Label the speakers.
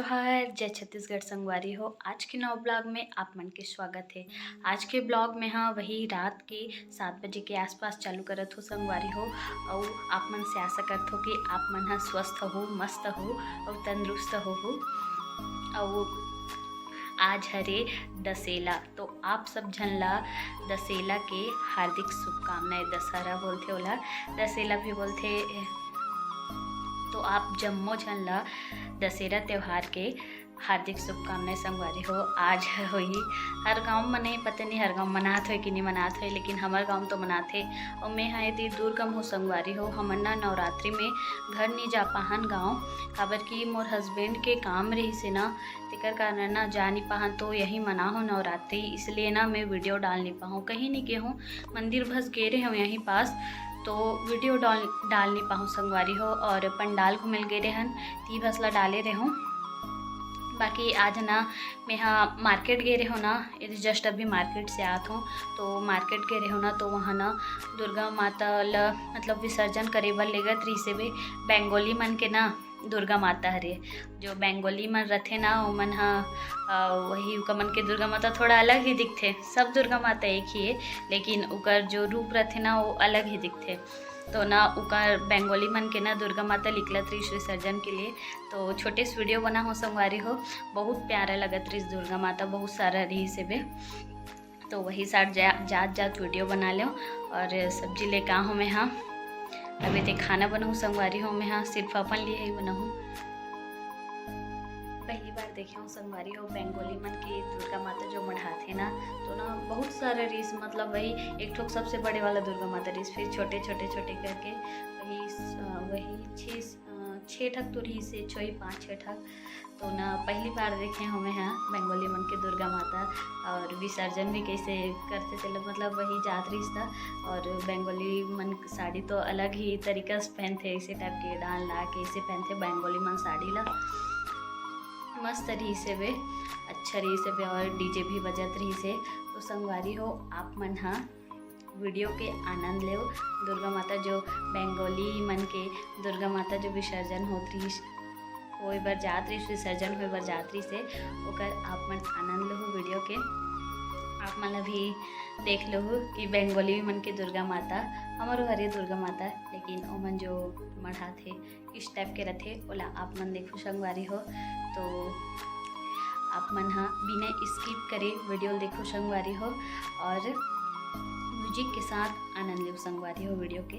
Speaker 1: जोहार जय छत्तीसगढ़ संगवारी हो। आज के नौ ब्लॉग में आप मन के स्वागत है। आज के ब्लॉग में हाँ वही रात के 7 बजे के आसपास चालू करत हो संगवारी हो। और आप मन से आशा करत हो कि आप मन हाँ स्वस्थ हो, मस्त हो और तंदुरुस्त हो। और आज हरे दशहरा, तो आप सब झन ला दशहरा के हार्दिक शुभकामनाएं। दशहरा बोलते ओला, दशहरा भी बोलते। तो आप जम्मो झन ला दशहरा त्यौहार के हार्दिक शुभकामनाएं संगवारी हो। आज होही हर गांव मने, पता नहीं हर गांव मनात हो कि नहीं मनात हो, लेकिन हमार गांव तो मनाथे। और मैं हाँ यदि दूर कम हो संगवारी हो, हमन ना नवरात्रि में घर नहीं जा पाहन गाँव, काबर कि मोर हस्बैंड के काम रही से ना, तेकर कारण ना जा नहीं पाहन। तो यही मना हो नवरात्रि, इसलिए ना मैं वीडियो डाल नहीं पाऊँ, कहीं नहीं गए हूँ, मंदिर भस गे रहे हूँ यहीं पास, तो वीडियो डाल नहीं पाऊँ संगवारी हो। और पंडाल घूमल गए रहन, ती भसला डाले रहे हूँ। बाकी आज ना मैं हाँ मार्केट गए रहे हो ना, ये जस्ट अभी मार्केट से आत हूँ। तो मार्केट गए रहे हो ना, तो वहाँ ना दुर्गा माता ल मतलब विसर्जन करे बर लेगत रही से भी बंगाली मन के ना दुर्गा माता हरे, जो बंगाली मन रथे ना वो मन हाँ वही उका मन के दुर्गा माता थोड़ा अलग ही दिखते। सब दुर्गा माता एक ही है, लेकिन उकर जो रूप रथे ना वो अलग ही दिखते। तो ना उकर बंगाली मन के ना दुर्गा माता निकलत रही विसर्जन के लिए। तो छोटे से वीडियो बना हो संगवारी हो, बहुत प्यारा लगत रही दुर्गा माता, बहुत सारा रही से भी। तो वही साथ जात वीडियो बना लो। और सब्जी ले का हूँ मैं हाँ अभी ते खाना बनाऊँ संगवारी हो मैं हाँ, सिर्फ अपन लिए ही बनाऊँ। पहली बार देखे हूँ संगवारी हो बंगाली मन के दुर्गा माता जो मढ़ाते ना, तो ना बहुत सारा रीस, मतलब वही एक ठोक सबसे बड़े वाला दुर्गा माता रीस, फिर छोटे छोटे छोटे करके वही छः ठक तो रही से 5-6 ठक। तो ना पहली बार देखे हूँ मैं हाँ बंगाली मन के दुर्गा माता। और विसर्जन भी कैसे करते थे लोग, मतलब वही जात रही था। और बंगाली मन साड़ी तो अलग ही तरीका से पहनते, ऐसे टाइप के डाल ला के ऐसे पहनते बंगाली मन साड़ी ला, मस्त रही से वे, अच्छा रही से वे। और डीजे भी बजत रही से। तो संगवारी हो आप मन हाँ वीडियो के आनंद ले। दुर्गा माता जो बंगाली मन के दुर्गा माता जो विसर्जन होत रही होए बर जात रही, विसर्जन होए बर जात रही से, ओकर आप मन आनंद लो वीडियो के। आप मन भी देख लो कि बंगाली मन के दुर्गा माता हमारो हरे दुर्गा माता, लेकिन ओमन जो मढ़ा थे इस टाइप के रथे ओला आप मन देखो संगवारी हो। तो आप मन हाँ बिना स्किप करे वीडियो देखो संगवारी हो, और म्यूजिक के साथ आनंद लो संगवारी हो वीडियो के।